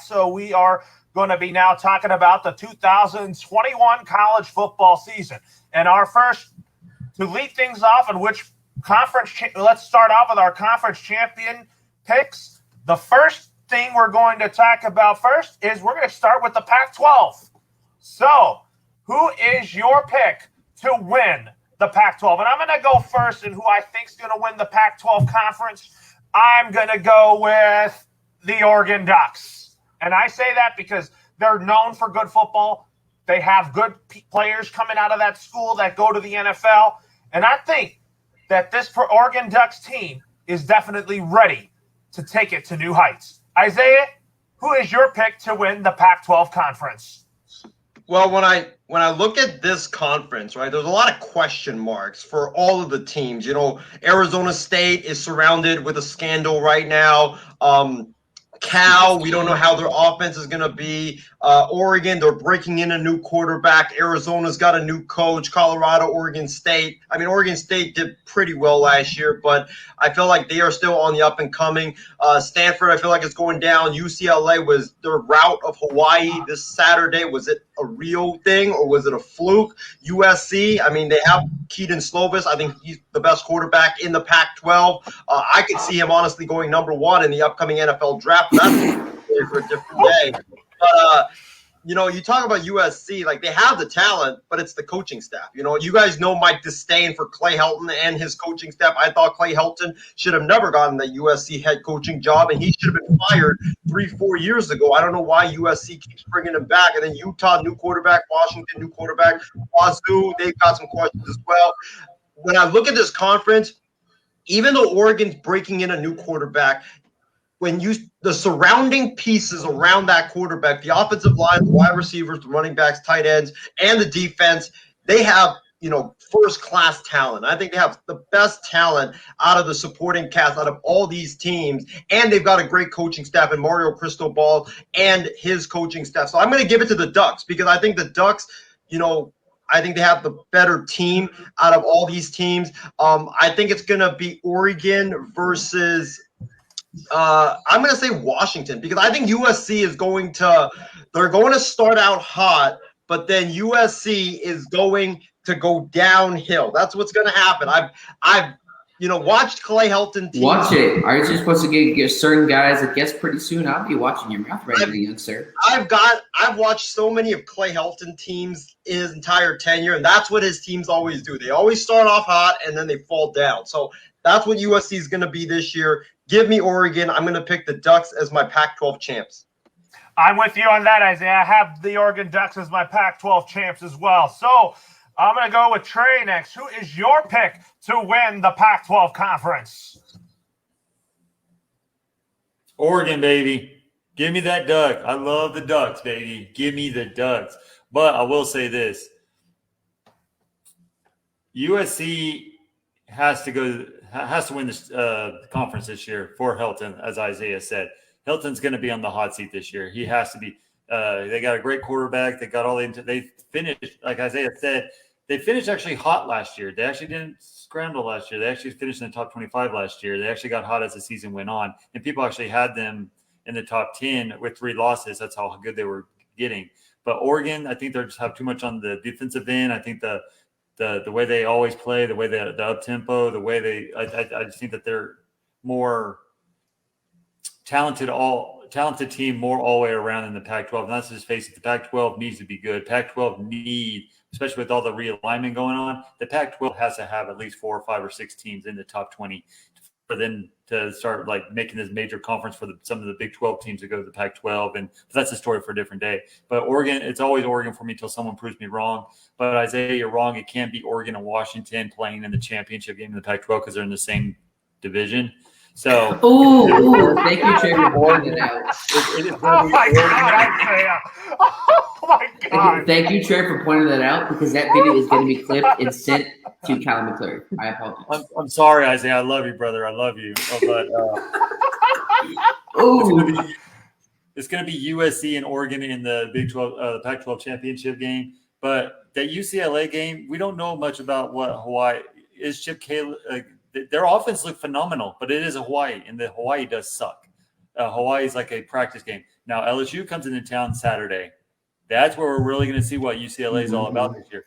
that. So we are going to be now talking about the 2021 college football season. And our first, to lead things off, in which conference, let's start off with our conference champion picks. The first thing we're going to talk about first is we're going to start with the Pac-12. So who is your pick to win the Pac-12? And I'm going to go first in who I think is going to win the Pac-12 conference. I'm going to go with the Oregon Ducks. And I say that because they're known for good football. They have good players coming out of that school that go to the NFL. And I think that this Oregon Ducks team is definitely ready to take it to new heights. Isaiah, who is your pick to win the Pac-12 conference? Well, when I look at this conference, right, there's a lot of question marks for all of the teams. You know, Arizona State is surrounded with a scandal right now. Cal, we don't know how their offense is going to be. Oregon, they're breaking in a new quarterback. Arizona's got a new coach. Colorado, Oregon State. I mean, Oregon State did pretty well last year, but I feel like they are still on the up and coming. Stanford, I feel like it's going down. UCLA was their route of Hawaii this Saturday. Was it a real thing or was it a fluke? USC, I mean, they have Keaton Slovis. I think he's the best quarterback in the Pac-12. I could see him honestly going number one in the upcoming NFL draft. That's for a different day. But, you know, you talk about USC, like they have the talent, but it's the coaching staff. You know, you guys know Mike disdain for Clay Helton and his coaching staff. I thought Clay Helton should have never gotten the USC head coaching job, and he should have been fired 3-4 years ago. I don't know why USC keeps bringing him back. And then Utah, new quarterback. Washington, new quarterback. Wazoo, they've got some questions as well. When I look at this conference, even though Oregon's breaking in a new quarterback, the surrounding pieces around that quarterback, the offensive line, the wide receivers, the running backs, tight ends, and the defense, they have, you know, first-class talent. I think they have the best talent out of the supporting cast out of all these teams, and they've got a great coaching staff in Mario Cristobal and his coaching staff. So I'm going to give it to the Ducks because I think the Ducks, you know, I think they have the better team out of all these teams. I think it's going to be Oregon versus I'm going to say Washington because I think USC is they're going to start out hot, but then USC is going to go downhill. That's what's going to happen. I've watched Clay Helton teams. Watch it. Aren't you supposed to get certain guys that guess pretty soon? I'll be watching your mouth right now, young sir. I've watched so many of Clay Helton teams in his entire tenure, and that's what his teams always do. They always start off hot and then they fall down. So that's what USC is going to be this year. Give me Oregon. I'm going to pick the Ducks as my Pac-12 champs. I'm with you on that, Isaiah. I have the Oregon Ducks as my Pac-12 champs as well. So I'm going to go with Trey next. Who is your pick to win the Pac-12 conference? Oregon, baby. Give me that Duck. I love the Ducks, baby. Give me the Ducks. But I will say this. USC has to win this conference this year for Helton, as Isaiah said. Hilton's going to be on the hot seat this year. He has to be. They got a great quarterback. They got they finished, like Isaiah said, they finished actually hot last year. They actually didn't scramble last year. They actually finished in the top 25 last year. They actually got hot as the season went on. And people actually had them in the top 10 with 3 losses. That's how good they were getting. But Oregon, I think they just have too much on the defensive end. I think the way they always play, the way the up tempo, the way I just think that they're more talented team more all the way around in the Pac-12. And let's just face it, the Pac-12 needs to be good. Pac-12 especially with all the realignment going on, the Pac-12 has to have at least 4 or 5 or 6 teams in the top 20 for them to start like making this major conference for some of the Big 12 teams to go to the Pac-12. And that's a story for a different day. But Oregon, it's always Oregon for me until someone proves me wrong. But Isaiah, you're wrong. It can't be Oregon and Washington playing in the championship game in the Pac-12 because they're in the same division. So, thank you, Trey, for pointing that out. Oh my God, Isaiah! Oh my God! Thank you, Trey, for pointing that out because that video is going to be clipped and sent to Cal McClure. I apologize. I'm sorry, Isaiah. I love you, brother. I love you. But it's going to be USC and Oregon in the Big 12, the Pac-12 championship game. But that UCLA game, we don't know much about what Hawaii is. Chip Kelly. Their offense looked phenomenal, but it is Hawaii, and the Hawaii does suck. Hawaii is like a practice game. Now LSU comes into town Saturday. That's where we're really going to see what UCLA is all about this year.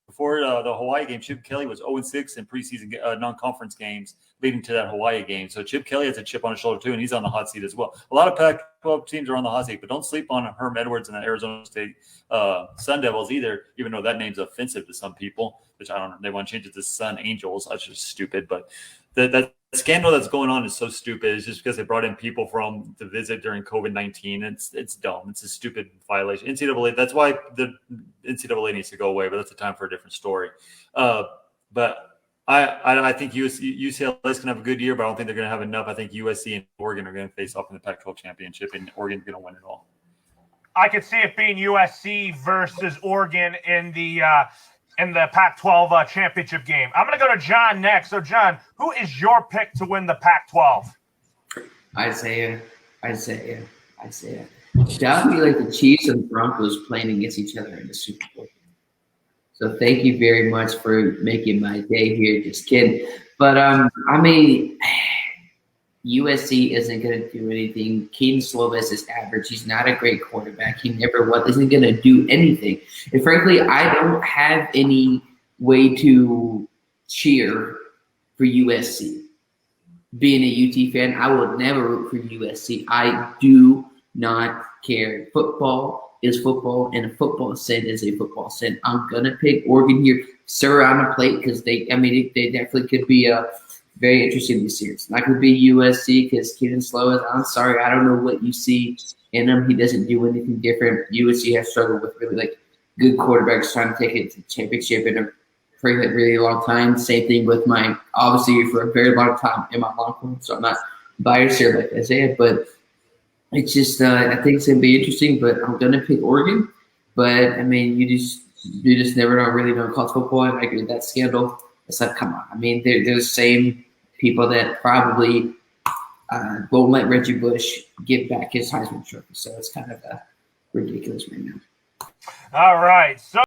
Before the Hawaii game, Chip Kelly was 0-6 in preseason non-conference games leading to that Hawaii game. So Chip Kelly has a chip on his shoulder too, and he's on the hot seat as well. A lot of Pac-12 teams are on the hot seat, but don't sleep on Herm Edwards and the Arizona State Sun Devils either, even though that name's offensive to some people, which I don't know. They want to change it to Sun Angels. That's just stupid. But that scandal that's going on is so stupid. It's just because they brought in people to visit during COVID-19. It's dumb. It's a stupid violation. NCAA, that's why the NCAA needs to go away, but that's a time for a different story. But I think UCLA is going to have a good year, but I don't think they're going to have enough. I think USC and Oregon are going to face off in the Pac-12 championship, and Oregon's going to win it all. I could see it being USC versus Oregon in the Pac-12 championship game. I'm going to go to John next. So, John, who is your pick to win the Pac-12? Isaiah. That would be like the Chiefs and Broncos playing against each other in the Super Bowl. So thank you very much for making my day here. Just kidding. But, I mean, USC isn't going to do anything. Keaton Slovis is average. He's not a great quarterback. He never was. Isn't going to do anything. And frankly, I don't have any way to cheer for USC. Being a UT fan, I will never root for USC. I do not care. Football is football, and a football sin is a football sin. I'm going to pick Oregon here. Sir on a plate because they definitely could be very interesting this year. It's not going to be USC because Keaton Slovis, I'm sorry, I don't know what you see in him. He doesn't do anything different. USC has struggled with really good quarterbacks trying to take it to the championship in a really long time. Same thing with obviously for a very long time in my Longhorn, so I'm not biased here like Isaiah, but it's just I think it's going to be interesting. But I'm going to pick Oregon. But I mean, you just never really know college football. And I agree with that scandal. It's like, come on. I mean, they're the same people that probably won't let Reggie Bush give back his Heisman Trophy. So it's kind of ridiculous right now. All right. So